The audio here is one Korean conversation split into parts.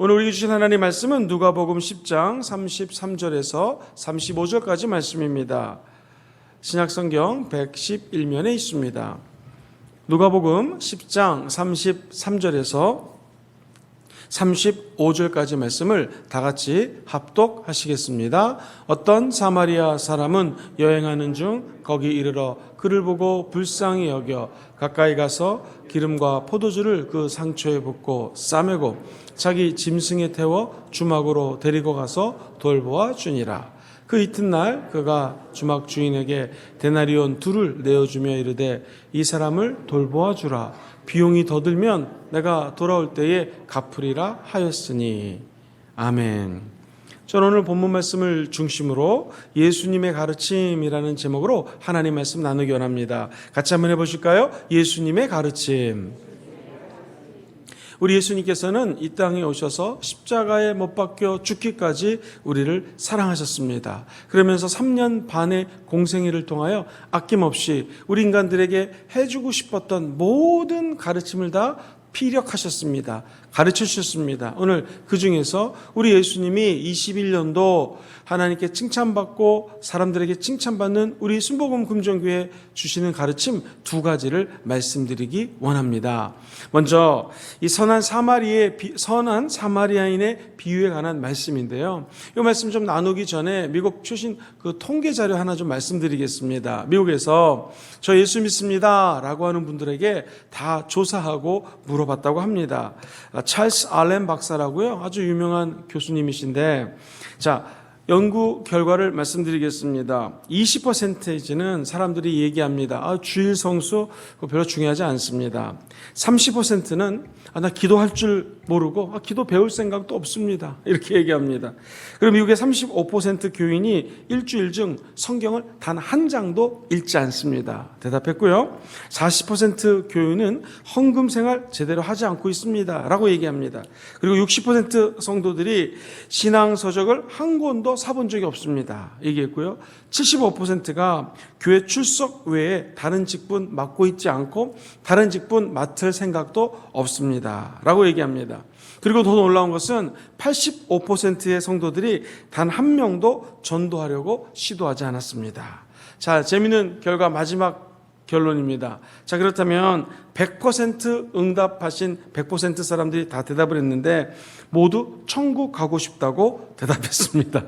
오늘 우리에게 주신 하나님의 말씀은 누가복음 10장 33절에서 35절까지 말씀입니다. 신약성경 111면에 있습니다. 누가복음 10장 33절에서 35절까지 말씀을 다 같이 합독하시겠습니다. 어떤 사마리아 사람은 여행하는 중 거기 이르러 그를 보고 불쌍히 여겨 가까이 가서 기름과 포도주를 그 상처에 붓고 싸매고 자기 짐승에 태워 주막으로 데리고 가서 돌보아 주니라. 그 이튿날 그가 주막 주인에게 데나리온 2를 내어주며 이르되 이 사람을 돌보아 주라. 비용이 더 들면 내가 돌아올 때에 갚으리라 하였으니. 아멘. 저는 오늘 본문 말씀을 중심으로 예수님의 가르침이라는 제목으로 하나님 말씀 나누기 원합니다. 같이 한번 해보실까요? 예수님의 가르침. 우리 예수님께서는 이 땅에 오셔서 십자가에 못 박혀 죽기까지 우리를 사랑하셨습니다. 그러면서 3년 반의 공생애를 통하여 아낌없이 우리 인간들에게 해주고 싶었던 모든 가르침을 다 피력하셨습니다. 가르쳐 주셨습니다. 오늘 그 중에서 우리 예수님이 21년도 하나님께 칭찬받고 사람들에게 칭찬받는 우리 순복음 금정교회에 주시는 가르침 2가지를 말씀드리기 원합니다. 먼저 이 선한 사마리아인의 비유에 관한 말씀인데요. 이 말씀 좀 나누기 전에 미국 최신 그 통계 자료 하나 좀 말씀드리겠습니다. 미국에서 저 예수 믿습니다 라고 하는 분들에게 다 조사하고 물어봤다고 합니다. 찰스 알렌 박사라고요. 아주 유명한 교수님이신데, 자, 연구 결과를 말씀드리겠습니다. 20%는 사람들이 얘기합니다. 주일 성수 별로 중요하지 않습니다. 30%는 나 기도할 줄 모르고 기도 배울 생각도 없습니다. 이렇게 얘기합니다. 그럼 미국의 35% 교인이 일주일 중 성경을 단 한 장도 읽지 않습니다. 대답했고요. 40% 교인은 헌금 생활 제대로 하지 않고 있습니다. 라고 얘기합니다. 그리고 60% 성도들이 신앙 서적을 한 권도 사본 적이 없습니다. 얘기했고요. 75%가 교회 출석 외에 다른 직분 맡고 있지 않고 다른 직분 맡을 생각도 없습니다. 라고 얘기합니다. 그리고 더 놀라운 것은 85%의 성도들이 단 한 명도 전도하려고 시도하지 않았습니다. 자, 재미있는 결과 마지막 결론입니다. 자, 그렇다면 100% 응답하신 100% 사람들이 다 대답을 했는데 모두 천국 가고 싶다고 대답했습니다.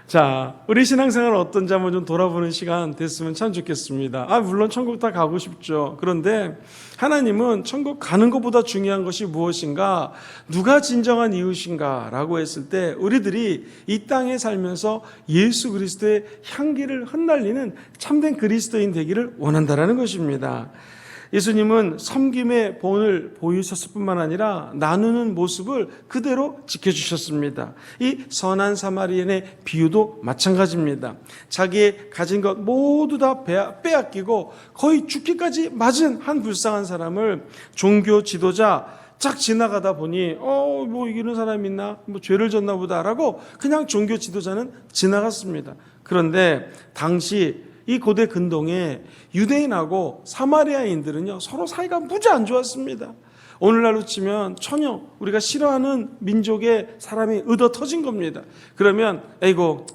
자, 우리 신앙생활 어떤지 한번 좀 돌아보는 시간 됐으면 참 좋겠습니다. 물론 천국 다 가고 싶죠. 그런데 하나님은 천국 가는 것보다 중요한 것이 무엇인가? 누가 진정한 이웃인가? 라고 했을 때 우리들이 이 땅에 살면서 예수 그리스도의 향기를 흩날리는 참된 그리스도인 되기를 원한다는 것입니다. 예수님은 섬김의 본을 보이셨을 뿐만 아니라 나누는 모습을 그대로 지켜주셨습니다. 이 선한 사마리아인의 비유도 마찬가지입니다. 자기의 가진 것 모두 다 빼앗기고 거의 죽기까지 맞은 한 불쌍한 사람을 종교 지도자 쫙 지나가다 보니 이런 사람이 있나? 죄를 졌나 보다라고 그냥 종교 지도자는 지나갔습니다. 그런데 당시 이 고대 근동에 유대인하고 사마리아인들은요 서로 사이가 무지 안 좋았습니다. 오늘날로 치면 전혀 우리가 싫어하는 민족의 사람이 얻어 터진 겁니다. 그러면 에이고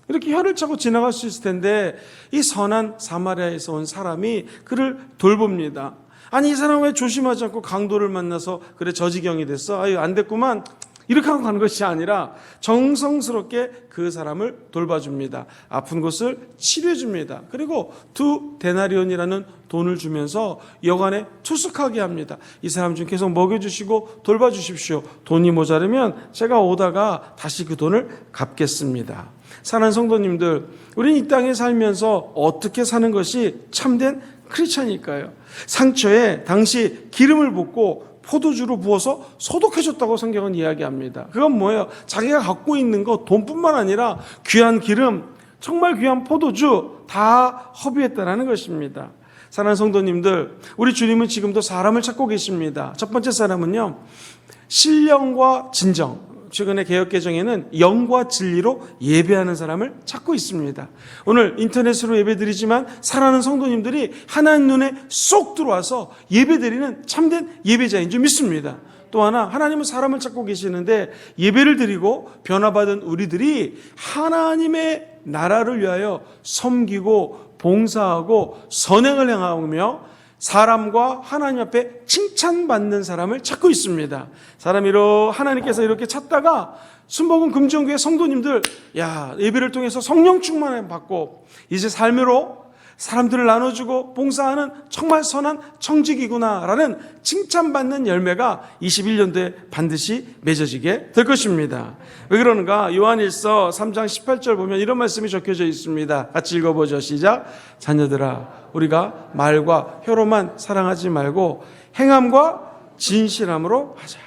이렇게 혀를 차고 지나갈 수 있을 텐데 이 선한 사마리아에서 온 사람이 그를 돌봅니다. 아니 이 사람 왜 조심하지 않고 강도를 만나서 그래 저지경이 됐어? 안 됐구만. 이렇게 하고 가는 것이 아니라 정성스럽게 그 사람을 돌봐줍니다. 아픈 곳을 치료해줍니다. 그리고 2 데나리온이라는 돈을 주면서 여관에 투숙하게 합니다. 이 사람 좀 계속 먹여주시고 돌봐주십시오. 돈이 모자르면 제가 오다가 다시 그 돈을 갚겠습니다. 사랑하는 성도님들, 우리는 이 땅에 살면서 어떻게 사는 것이 참된 크리스찬일까요? 상처에 당시 기름을 붓고 포도주로 부어서 소독해줬다고 성경은 이야기합니다. 그건 뭐예요? 자기가 갖고 있는 거 돈뿐만 아니라 귀한 기름, 정말 귀한 포도주 다 허비했다는 것입니다. 사랑하는 성도님들, 우리 주님은 지금도 사람을 찾고 계십니다. 첫 번째 사람은요, 신령과 진정, 최근에 개혁개정에는 영과 진리로 예배하는 사람을 찾고 있습니다. 오늘 인터넷으로 예배드리지만 사랑하는 성도님들이 하나님 눈에 쏙 들어와서 예배드리는 참된 예배자인 줄 믿습니다. 또 하나, 하나님은 사람을 찾고 계시는데 예배를 드리고 변화받은 우리들이 하나님의 나라를 위하여 섬기고 봉사하고 선행을 행하며 사람과 하나님 앞에 칭찬받는 사람을 찾고 있습니다. 하나님께서 이렇게 찾다가 순복음 금정교회 성도님들, 예배를 통해서 성령 충만을 받고 이제 삶으로 사람들을 나눠주고 봉사하는 정말 선한 청직이구나라는 칭찬받는 열매가 21년도에 반드시 맺어지게 될 것입니다. 왜 그러는가? 요한일서 3장 18절 보면 이런 말씀이 적혀져 있습니다. 같이 읽어보죠. 시작. 자녀들아, 우리가 말과 혀로만 사랑하지 말고 행함과 진실함으로 하자.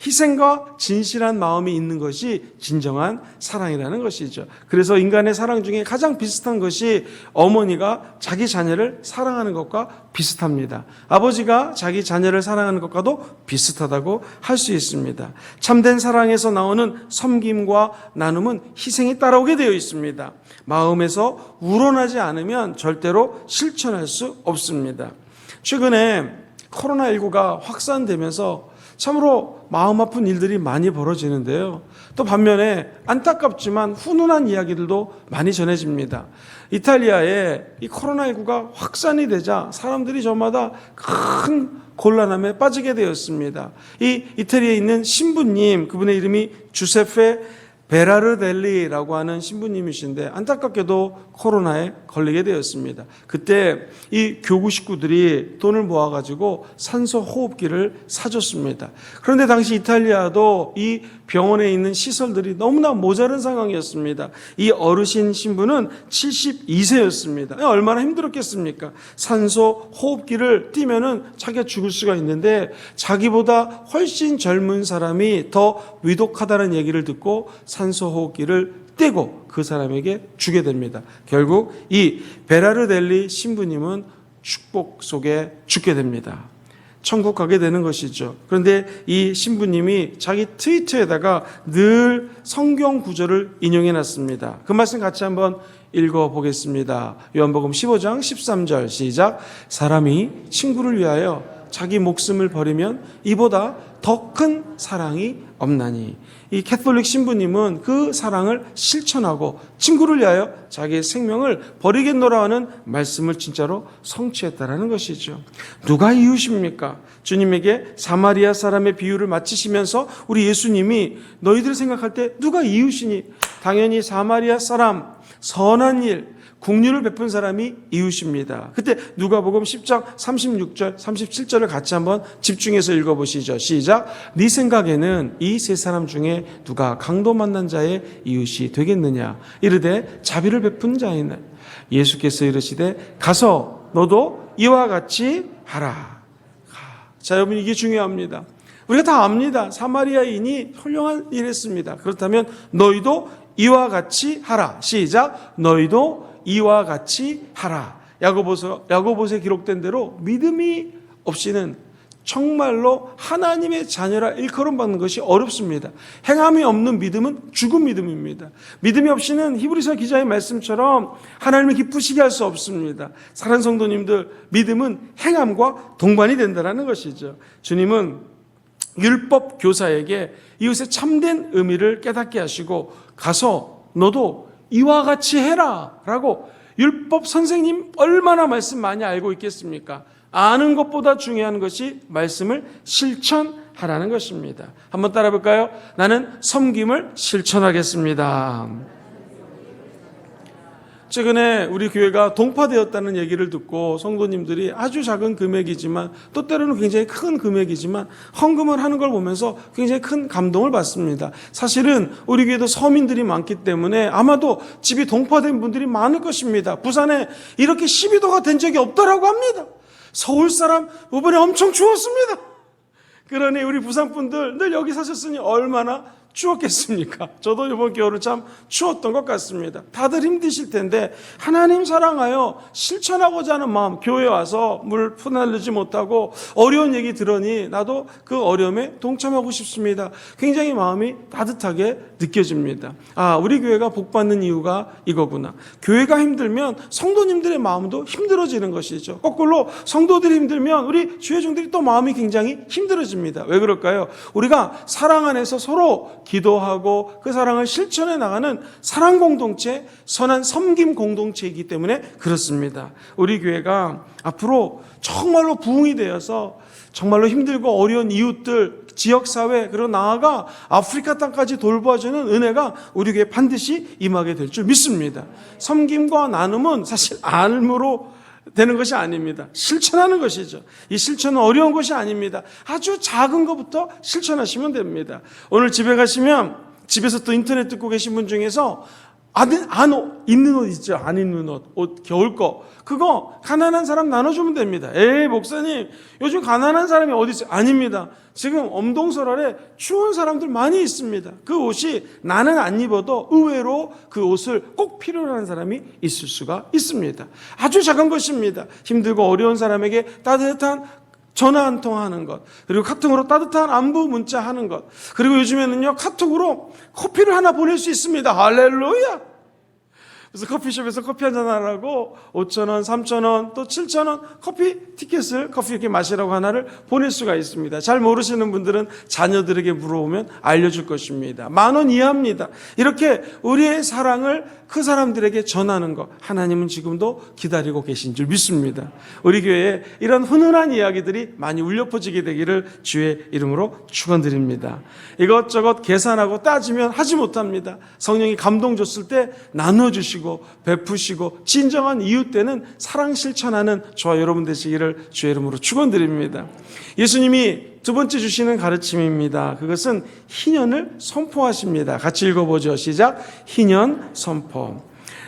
희생과 진실한 마음이 있는 것이 진정한 사랑이라는 것이죠. 그래서 인간의 사랑 중에 가장 비슷한 것이 어머니가 자기 자녀를 사랑하는 것과 비슷합니다. 아버지가 자기 자녀를 사랑하는 것과도 비슷하다고 할 수 있습니다. 참된 사랑에서 나오는 섬김과 나눔은 희생이 따라오게 되어 있습니다. 마음에서 우러나지 않으면 절대로 실천할 수 없습니다. 최근에 코로나19가 확산되면서 참으로 마음 아픈 일들이 많이 벌어지는데요. 또 반면에 안타깝지만 훈훈한 이야기들도 많이 전해집니다. 이탈리아에 이 코로나19가 확산이 되자 사람들이 저마다 큰 곤란함에 빠지게 되었습니다. 이 이태리에 있는 신부님, 그분의 이름이 주세페 베라르델리라고 하는 신부님이신데 안타깝게도 코로나에 걸리게 되었습니다. 그때 이 교구 식구들이 돈을 모아가지고 산소 호흡기를 사줬습니다. 그런데 당시 이탈리아도 이 병원에 있는 시설들이 너무나 모자른 상황이었습니다. 이 어르신 신부는 72세였습니다. 얼마나 힘들었겠습니까? 산소 호흡기를 띄면은 자기가 죽을 수가 있는데 자기보다 훨씬 젊은 사람이 더 위독하다는 얘기를 듣고 산소 호흡기를 떼고 그 사람에게 주게 됩니다. 결국 이 베라르델리 신부님은 축복 속에 죽게 됩니다. 천국 가게 되는 것이죠. 그런데 이 신부님이 자기 트위터에다가 늘 성경 구절을 인용해 놨습니다. 그 말씀 같이 한번 읽어보겠습니다. 요한복음 15장 13절 시작. 사람이 친구를 위하여 자기 목숨을 버리면 이보다 더 큰 사랑이 없나니. 이 캐톨릭 신부님은 그 사랑을 실천하고 친구를 위하여 자기의 생명을 버리겠노라 하는 말씀을 진짜로 성취했다는 것이죠. 누가 이웃입니까? 주님에게 사마리아 사람의 비유를 마치시면서 우리 예수님이 너희들 생각할 때 누가 이웃이니? 당연히 사마리아 사람, 선한 일, 국률을 베푼 사람이 이웃입니다. 그때 누가복음 10장 36절, 37절을 같이 한번 집중해서 읽어보시죠. 시작. 네 생각에는 이 세 사람 중에 누가 강도 만난 자의 이웃이 되겠느냐? 이르되 자비를 베푼 자이네. 예수께서 이르시되 가서 너도 이와 같이 하라. 자, 여러분 이게 중요합니다. 우리가 다 압니다. 사마리아인이 훌륭한 일을 했습니다. 그렇다면 너희도 이와 같이 하라. 시작. 너희도 이와 같이 하라. 야고보서에 기록된 대로 믿음이 없이는 정말로 하나님의 자녀라 일컬음 받는 것이 어렵습니다. 행함이 없는 믿음은 죽은 믿음입니다. 믿음이 없이는 히브리서 기자의 말씀처럼 하나님을 기쁘시게 할 수 없습니다. 사랑하는 성도님들, 믿음은 행함과 동반이 된다는 것이죠. 주님은 율법 교사에게 이웃의 참된 의미를 깨닫게 하시고 가서 너도 이와 같이 해라 라고. 율법 선생님 얼마나 말씀 많이 알고 있겠습니까? 아는 것보다 중요한 것이 말씀을 실천하라는 것입니다. 한번 따라 볼까요? 나는 섬김을 실천하겠습니다. 최근에 우리 교회가 동파되었다는 얘기를 듣고 성도님들이 아주 작은 금액이지만 또 때로는 굉장히 큰 금액이지만 헌금을 하는 걸 보면서 굉장히 큰 감동을 받습니다. 사실은 우리 교회도 서민들이 많기 때문에 아마도 집이 동파된 분들이 많을 것입니다. 부산에 이렇게 12도가 된 적이 없다라고 합니다. 서울 사람 이번에 엄청 추웠습니다. 그러니 우리 부산 분들 늘 여기 사셨으니 얼마나 추웠겠습니까? 저도 이번 겨울은 참 추웠던 것 같습니다. 다들 힘드실 텐데 하나님 사랑하여 실천하고자 하는 마음, 교회에 와서 물 푸날르지 못하고 어려운 얘기 들으니 나도 그 어려움에 동참하고 싶습니다. 굉장히 마음이 따뜻하게 느껴집니다. 아, 우리 교회가 복받는 이유가 이거구나. 교회가 힘들면 성도님들의 마음도 힘들어지는 것이죠. 거꾸로 성도들이 힘들면 우리 주의 종들이 또 마음이 굉장히 힘들어집니다. 왜 그럴까요? 우리가 사랑 안에서 서로 기도하고 그 사랑을 실천해 나가는 사랑 공동체, 선한 섬김 공동체이기 때문에 그렇습니다. 우리 교회가 앞으로 정말로 부흥이 되어서 정말로 힘들고 어려운 이웃들, 지역사회, 그리고 나아가 아프리카 땅까지 돌봐주는 은혜가 우리 교회에 반드시 임하게 될 줄 믿습니다. 섬김과 나눔은 사실 안으로 되는 것이 아닙니다. 실천하는 것이죠. 이 실천은 어려운 것이 아닙니다. 아주 작은 것부터 실천하시면 됩니다. 오늘 집에 가시면 집에서 또 인터넷 듣고 계신 분 중에서 입는 옷 있죠. 안 입는 옷, 겨울 거. 그거 가난한 사람 나눠주면 됩니다. 에이, 목사님, 요즘 가난한 사람이 어디 있어요? 아닙니다. 지금 엄동설알에 추운 사람들 많이 있습니다. 그 옷이 나는 안 입어도 의외로 그 옷을 꼭 필요로 하는 사람이 있을 수가 있습니다. 아주 작은 것입니다. 힘들고 어려운 사람에게 따뜻한 전화 한 통 하는 것, 그리고 카톡으로 따뜻한 안부 문자 하는 것, 그리고 요즘에는요 카톡으로 커피를 하나 보낼 수 있습니다. 할렐루야. 그래서 커피숍에서 커피 한잔 하라고 5,000원, 3,000원, 또 7,000원 커피 티켓을 커피 이렇게 마시라고 하나를 보낼 수가 있습니다. 잘 모르시는 분들은 자녀들에게 물어보면 알려줄 것입니다. 10,000원 이하입니다. 이렇게 우리의 사랑을 그 사람들에게 전하는 것, 하나님은 지금도 기다리고 계신 줄 믿습니다. 우리 교회에 이런 훈훈한 이야기들이 많이 울려 퍼지게 되기를 주의 이름으로 축원드립니다. 이것저것 계산하고 따지면 하지 못합니다. 성령이 감동 줬을 때 나눠주시고 베푸시고 진정한 이웃 때는 사랑 실천하는 저와 여러분 되시기를 주의 이름으로 축원드립니다. 예수님이 두 번째 주시는 가르침입니다. 그것은 희년을 선포하십니다. 같이 읽어보죠. 시작. 희년 선포.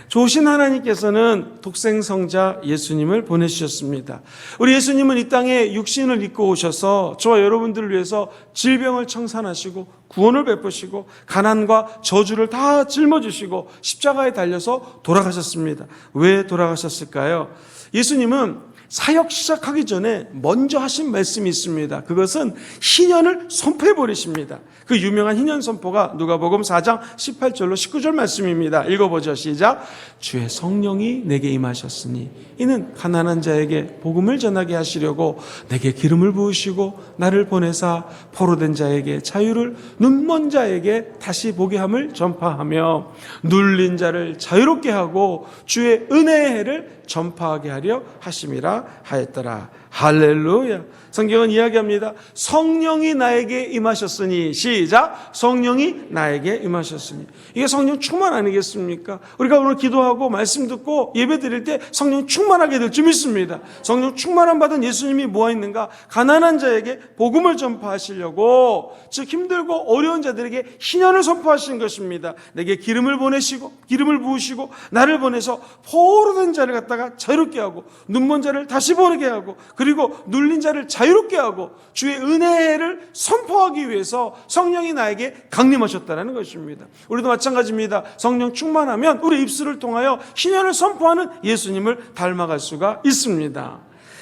좋으신 하나님께서는 독생성자 예수님을 보내주셨습니다. 우리 예수님은 이 땅에 육신을 입고 오셔서 저와 여러분들을 위해서 질병을 청산하시고 구원을 베푸시고 가난과 저주를 다 짊어지시고 십자가에 달려서 돌아가셨습니다. 왜 돌아가셨을까요? 예수님은 사역 시작하기 전에 먼저 하신 말씀이 있습니다. 그것은 희년을 선포해 버리십니다. 그 유명한 희년 선포가 누가복음 4장 18절로 19절 말씀입니다. 읽어보죠. 시작. 주의 성령이 내게 임하셨으니 이는 가난한 자에게 복음을 전하게 하시려고 내게 기름을 부으시고 나를 보내사 포로된 자에게 자유를, 눈먼 자에게 다시 보게 함을 전파하며 눌린 자를 자유롭게 하고 주의 은혜의 해를 전파하게 하려 하심이라 하였더라. 할렐루야. 성경은 이야기합니다. 성령이 나에게 임하셨으니, 시작. 성령이 나에게 임하셨으니. 이게 성령 충만 아니겠습니까? 우리가 오늘 기도하고 말씀 듣고 예배 드릴 때 성령 충만하게 될 줄 믿습니다. 성령 충만함 받은 예수님이 뭐가 있는가? 가난한 자에게 복음을 전파하시려고, 즉 힘들고 어려운 자들에게 희년을 선포하신 것입니다. 내게 기름을 부으시고 나를 보내서 포로된 자를 갖다가 자유롭게 하고 눈먼 자를 다시 보게 하고 그리고 눌린 자를 자유롭게 하고 주의 은혜를 선포하기 위해서 성령이 나에게 강림하셨다는 것입니다. 우리도 마찬가지입니다. 성령 충만하면 우리 입술을 통하여 희년을 선포하는 예수님을 닮아갈 수가 있습니다.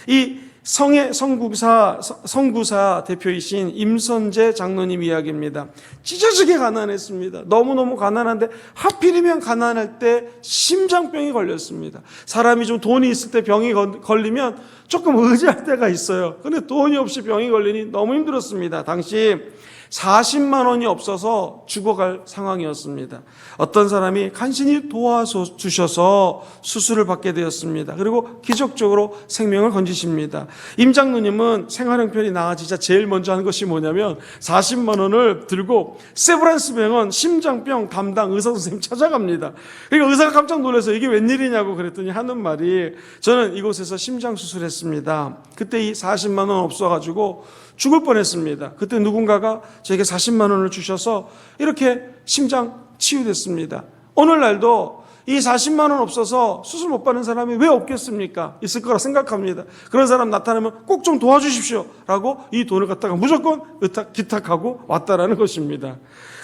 이 성의 성구사 대표이신 임선재 장로님 이야기입니다. 찢어지게 가난했습니다. 너무너무 가난한데 하필이면 가난할 때 심장병이 걸렸습니다. 사람이 좀 돈이 있을 때 병이 걸리면 조금 의지할 때가 있어요. 그런데 돈이 없이 병이 걸리니 너무 힘들었습니다. 당시 40만 원이 없어서 죽어갈 상황이었습니다. 어떤 사람이 간신히 도와주셔서 수술을 받게 되었습니다. 그리고 기적적으로 생명을 건지십니다. 임 장로님은 생활형편이 나아지자 제일 먼저 한 것이 뭐냐면 40만 원을 들고 세브란스 병원 심장병 담당 의사 선생님 찾아갑니다. 그러니까 의사가 깜짝 놀라서 이게 웬일이냐고 그랬더니 하는 말이, 저는 이곳에서 심장 수술했습니다. 그때 이 40만 원 없어가지고 죽을 뻔했습니다. 그때 누군가가 저에게 40만 원을 주셔서 이렇게 심장 치유됐습니다. 오늘날도 이 40만 원 없어서 수술 못 받는 사람이 왜 없겠습니까? 있을 거라 생각합니다. 그런 사람 나타나면 꼭 좀 도와주십시오 라고 이 돈을 갖다가 무조건 기탁하고 왔다라는 것입니다.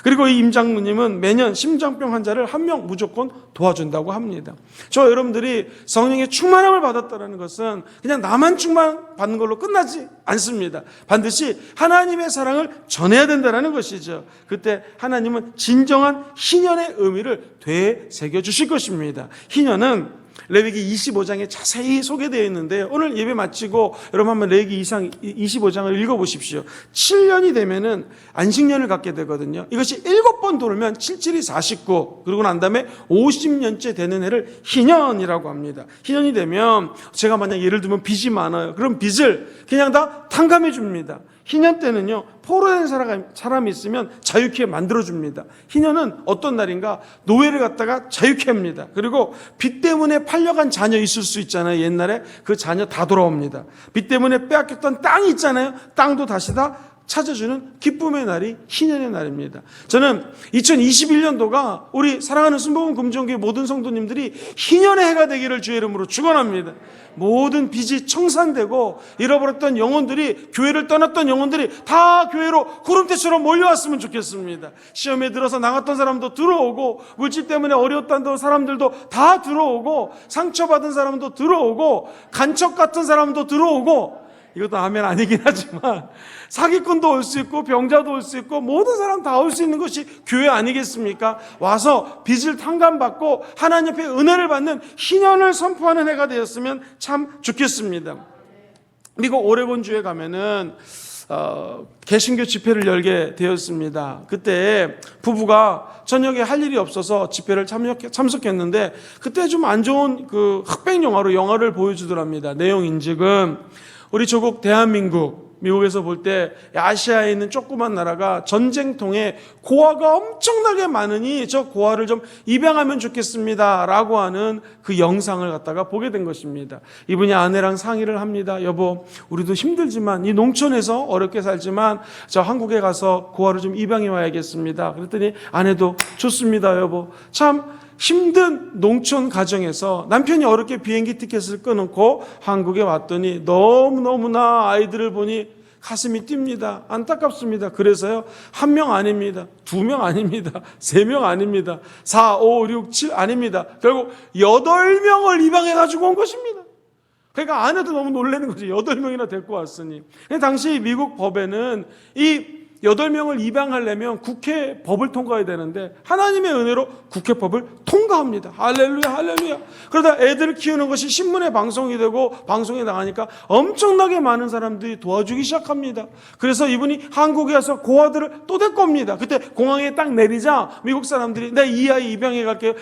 그리고 이 임장로님은 매년 심장병 환자를 한 명 무조건 도와준다고 합니다. 저 여러분들이 성령의 충만함을 받았다는 것은 그냥 나만 충만받는 걸로 끝나지 않습니다. 반드시 하나님의 사랑을 전해야 된다는 것이죠. 그때 하나님은 진정한 희년의 의미를 되새겨 주실 것입니다. 희년은 레위기 25장에 자세히 소개되어 있는데 오늘 예배 마치고 여러분 한번 레위기 25장을 읽어보십시오. 7년이 되면은 안식년을 갖게 되거든요. 이것이 7번 돌면 7, 7이 49 그러고 난 다음에 50년째 되는 해를 희년이라고 합니다. 희년이 되면 제가 만약 예를 들면 빚이 많아요. 그럼 빚을 그냥 다 탕감해 줍니다. 희년 때는요, 포로된 사람이 있으면 자유케 만들어줍니다. 희년은 어떤 날인가? 노예를 갖다가 자유케 합니다. 그리고 빚 때문에 팔려간 자녀 있을 수 있잖아요. 옛날에 그 자녀 다 돌아옵니다. 빚 때문에 빼앗겼던 땅이 있잖아요. 땅도 다시 다 찾아주는 기쁨의 날이 희년의 날입니다. 저는 2021년도가 우리 사랑하는 순복음 금종교회 모든 성도님들이 희년의 해가 되기를 주의 이름으로 축원합니다. 모든 빚이 청산되고 잃어버렸던 영혼들이, 교회를 떠났던 영혼들이 다 교회로 구름대처럼 몰려왔으면 좋겠습니다. 시험에 들어서 나갔던 사람도 들어오고, 물질 때문에 어려웠던 사람들도 다 들어오고, 상처받은 사람도 들어오고, 간첩 같은 사람도 들어오고, 이것도 아멘 아니긴 하지만 사기꾼도 올 수 있고 병자도 올 수 있고 모든 사람 다 올 수 있는 것이 교회 아니겠습니까? 와서 빚을 탕감받고 하나님 앞에 은혜를 받는 희년을 선포하는 해가 되었으면 참 좋겠습니다. 미국 오레곤주에 가면은 개신교 집회를 열게 되었습니다. 그때 부부가 저녁에 할 일이 없어서 집회를 참석했는데 그때 좀 안 좋은 그 흑백 영화를 보여주더랍니다. 내용 인직은 우리 조국 대한민국, 미국에서 볼 때 아시아에 있는 조그만 나라가 전쟁통에 고아가 엄청나게 많으니 저 고아를 좀 입양하면 좋겠습니다 라고 하는 그 영상을 갖다가 보게 된 것입니다. 이분이 아내랑 상의를 합니다. 여보, 우리도 힘들지만 이 농촌에서 어렵게 살지만 저 한국에 가서 고아를 좀 입양해 와야겠습니다. 그랬더니 아내도 좋습니다 여보. 참 힘든 농촌 가정에서 남편이 어렵게 비행기 티켓을 끊고 한국에 왔더니 너무너무나 아이들을 보니 가슴이 뜁니다. 안타깝습니다. 그래서요, 1명 아닙니다. 2명 아닙니다. 3명 아닙니다. 4, 5, 6, 7 아닙니다. 결국 8명을 입양해가지고 온 것입니다. 그러니까 아내도 너무 놀라는 거죠. 8명이나 데리고 왔으니. 당시 미국 법에는 이 8명을 입양하려면 국회 법을 통과해야 되는데 하나님의 은혜로 국회법을 통과합니다. 할렐루야 할렐루야. 그러다 애들을 키우는 것이 신문에 방송이 되고 방송에 나가니까 엄청나게 많은 사람들이 도와주기 시작합니다. 그래서 이분이 한국에 와서 고아들을 또 데리고 옵니다. 그때 공항에 딱 내리자 미국 사람들이 내 이 아이 입양해 갈게요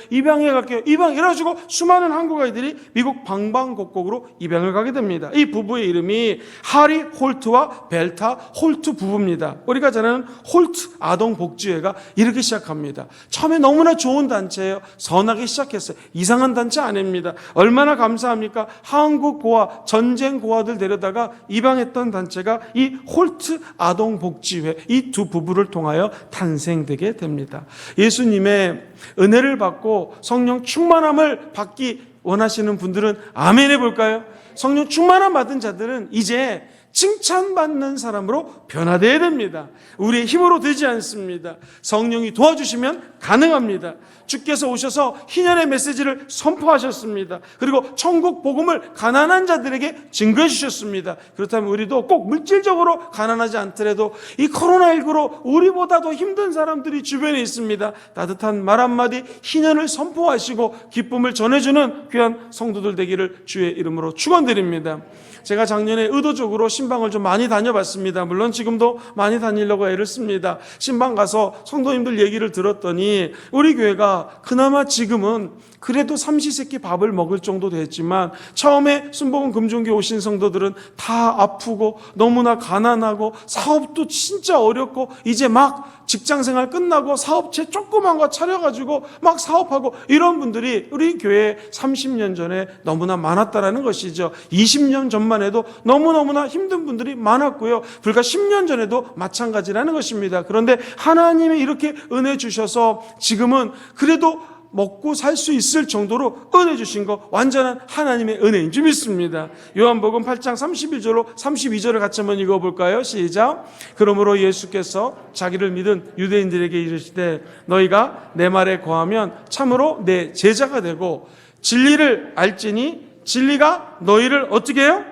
이래가지고 수많은 한국 아이들이 미국 방방곡곡으로 입양을 가게 됩니다. 이 부부의 이름이 하리 홀트와 벨타 홀트 부부입니다. 우리가 저는 홀트 아동복지회가 이렇게 시작합니다. 처음에 너무나 좋은 단체예요. 선하게 시작했어요. 이상한 단체 아닙니다. 얼마나 감사합니까? 한국 고아, 전쟁 고아들 데려다가 입양했던 단체가 이 홀트 아동복지회, 이 두 부부를 통하여 탄생되게 됩니다. 예수님의 은혜를 받고 성령 충만함을 받기 원하시는 분들은 아멘 해볼까요? 성령 충만함 받은 자들은 이제 칭찬받는 사람으로 변화되어야 됩니다. 우리의 힘으로 되지 않습니다. 성령이 도와주시면 가능합니다. 주께서 오셔서 희년의 메시지를 선포하셨습니다. 그리고 천국 복음을 가난한 자들에게 증거해 주셨습니다. 그렇다면 우리도 꼭 물질적으로 가난하지 않더라도 이 코로나19로 우리보다도 힘든 사람들이 주변에 있습니다. 따뜻한 말 한마디 희년을 선포하시고 기쁨을 전해주는 귀한 성도들 되기를 주의 이름으로 축원드립니다. 제가 작년에 의도적으로 신방을 좀 많이 다녀봤습니다. 물론 지금도 많이 다니려고 애를 씁니다. 신방 가서 성도님들 얘기를 들었더니 우리 교회가 그나마 지금은 그래도 삼시세끼 밥을 먹을 정도 됐지만 처음에 순복음 금종교 오신 성도들은 다 아프고 너무나 가난하고 사업도 진짜 어렵고 이제 막 직장생활 끝나고 사업체 조그만 거 차려가지고 막 사업하고 이런 분들이 우리 교회에 30년 전에 너무나 많았다라는 것이죠. 20년 전만 해도 너무너무나 힘든 분들이 많았고요. 불과 10년 전에도 마찬가지라는 것입니다. 그런데 하나님이 이렇게 은혜 주셔서 지금은 그래도 먹고 살 수 있을 정도로 은혜 주신 거 완전한 하나님의 은혜인 줄 믿습니다. 요한복음 8장 31절로 32절을 같이 한번 읽어볼까요? 시작. 그러므로 예수께서 자기를 믿은 유대인들에게 이르시되 너희가 내 말에 거하면 참으로 내 제자가 되고 진리를 알지니 진리가 너희를 어떻게 해요?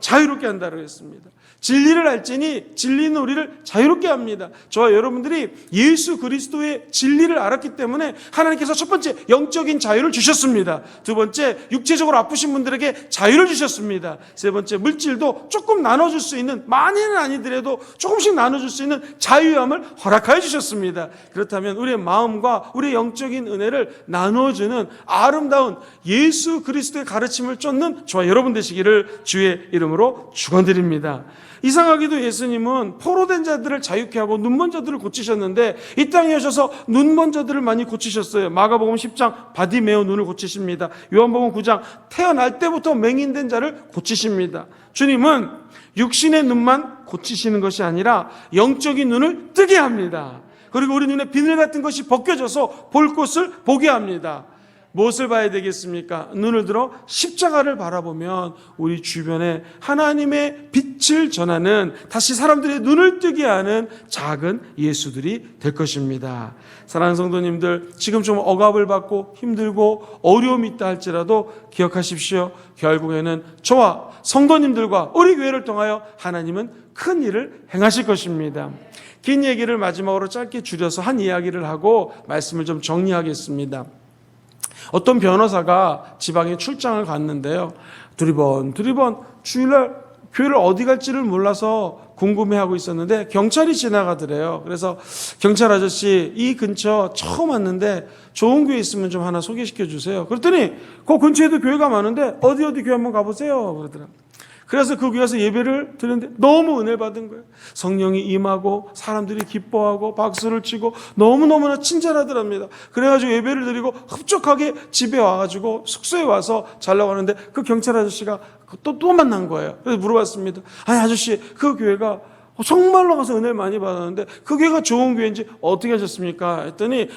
자유롭게 한다고 했습니다. 진리를 알지니 진리는 우리를 자유롭게 합니다. 저와 여러분들이 예수 그리스도의 진리를 알았기 때문에 하나님께서 첫 번째 영적인 자유를 주셨습니다. 두 번째 육체적으로 아프신 분들에게 자유를 주셨습니다. 세 번째 물질도 조금 나눠줄 수 있는, 많이는 아니더라도 조금씩 나눠줄 수 있는 자유함을 허락하여 주셨습니다. 그렇다면 우리의 마음과 우리의 영적인 은혜를 나눠주는 아름다운 예수 그리스도의 가르침을 쫓는 저와 여러분 되시기를 주의 이름으로 축원드립니다. 이상하게도 예수님은 포로된 자들을 자유케 하고 눈먼 자들을 고치셨는데 이 땅에 오셔서 눈먼 자들을 많이 고치셨어요. 마가복음 10장 바디메오 눈을 고치십니다. 요한복음 9장 태어날 때부터 맹인된 자를 고치십니다. 주님은 육신의 눈만 고치시는 것이 아니라 영적인 눈을 뜨게 합니다. 그리고 우리 눈에 비늘 같은 것이 벗겨져서 볼 것을 보게 합니다. 무엇을 봐야 되겠습니까? 눈을 들어 십자가를 바라보면 우리 주변에 하나님의 빛을 전하는, 다시 사람들의 눈을 뜨게 하는 작은 예수들이 될 것입니다. 사랑하는 성도님들, 지금 좀 억압을 받고 힘들고 어려움이 있다 할지라도 기억하십시오. 결국에는 저와 성도님들과 우리 교회를 통하여 하나님은 큰 일을 행하실 것입니다. 긴 얘기를 마지막으로 짧게 줄여서 한 이야기를 하고 말씀을 좀 정리하겠습니다. 어떤 변호사가 지방에 출장을 갔는데요. 두리번 주일날 교회를 어디 갈지를 몰라서 궁금해하고 있었는데 경찰이 지나가더래요. 그래서 경찰 아저씨, 이 근처 처음 왔는데 좋은 교회 있으면 좀 하나 소개시켜 주세요. 그랬더니 그 근처에도 교회가 많은데 어디 교회 한번 가보세요 그러더라고요. 그래서 그 교회에서 예배를 드렸는데 너무 은혜 받은 거예요. 성령이 임하고 사람들이 기뻐하고 박수를 치고 너무너무나 친절하더랍니다. 그래가지고 예배를 드리고 흡족하게 집에 와가지고 숙소에 와서 자려고 하는데 그 경찰 아저씨가 또 만난 거예요. 그래서 물어봤습니다. 아니 아저씨, 그 교회가 정말로 가서 은혜를 많이 받았는데 그 교회가 좋은 교회인지 어떻게 하셨습니까? 했더니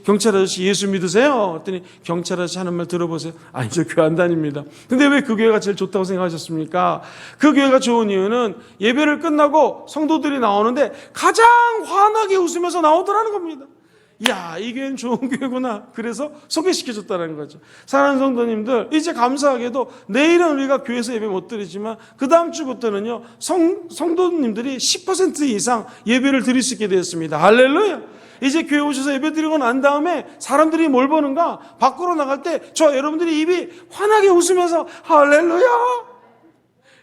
경찰 아저씨 예수 믿으세요? 했더니 경찰 아저씨 하는 말 들어보세요. 아니 저 교회 안 다닙니다. 근데 왜 그 교회가 제일 좋다고 생각하셨습니까? 그 교회가 좋은 이유는 예배를 끝나고 성도들이 나오는데 가장 환하게 웃으면서 나오더라는 겁니다. 이야, 이 교회는 좋은 교회구나. 그래서 소개시켜줬다는 거죠. 사랑하는 성도님들, 이제 감사하게도 내일은 우리가 교회에서 예배 못 드리지만 그 다음 주부터는요 성도님들이 10% 이상 예배를 드릴 수 있게 되었습니다. 할렐루야. 이제 교회 오셔서 예배 드리고 난 다음에 사람들이 뭘 보는가? 밖으로 나갈 때 저 여러분들이 입이 환하게 웃으면서 할렐루야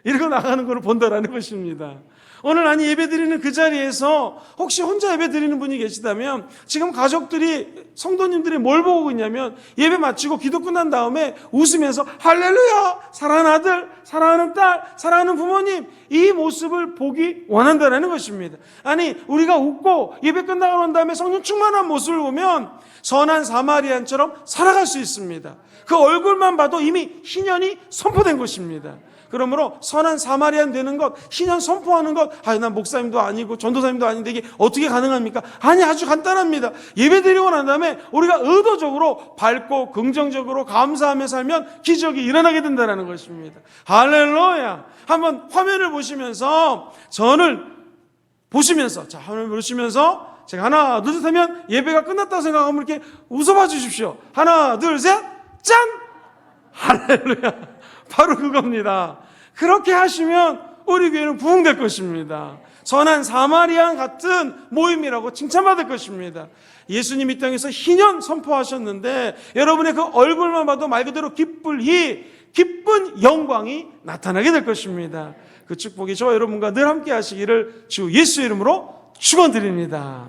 이러고 나가는 걸 본다라는 것입니다. 오늘 아니 예배 드리는 그 자리에서 혹시 혼자 예배 드리는 분이 계시다면 지금 가족들이, 성도님들이 뭘 보고 있냐면 예배 마치고 기도 끝난 다음에 웃으면서 할렐루야, 사랑하는 아들, 사랑하는 딸, 사랑하는 부모님, 이 모습을 보기 원한다는 것입니다. 아니 우리가 웃고 예배 끝나고 난 다음에 성령 충만한 모습을 보면 선한 사마리안처럼 살아갈 수 있습니다. 그 얼굴만 봐도 이미 희년이 선포된 것입니다. 그러므로 선한 사마리안 되는 것, 희년 선포하는 것, 난 목사님도 아니고 전도사님도 아닌데 이게 어떻게 가능합니까? 아니, 아주 간단합니다. 예배 드리고 난 다음에 우리가 의도적으로 밝고 긍정적으로 감사하며 살면 기적이 일어나게 된다는 것입니다. 할렐루야. 한번 화면을 보시면서, 저를 보시면서, 자, 화면을 보시면서 제가 하나 둘 셋 하면 예배가 끝났다고 생각하면 이렇게 웃어봐 주십시오. 하나 둘 셋, 짠! 할렐루야. 바로 그겁니다. 그렇게 하시면 우리 교회는 부흥될 것입니다. 선한 사마리안 같은 모임이라고 칭찬받을 것입니다. 예수님 이 땅에서 희년 선포하셨는데 여러분의 그 얼굴만 봐도 말 그대로 기쁜 영광이 나타나게 될 것입니다. 그 축복이 저와 여러분과 늘 함께 하시기를 주 예수 이름으로 축원드립니다.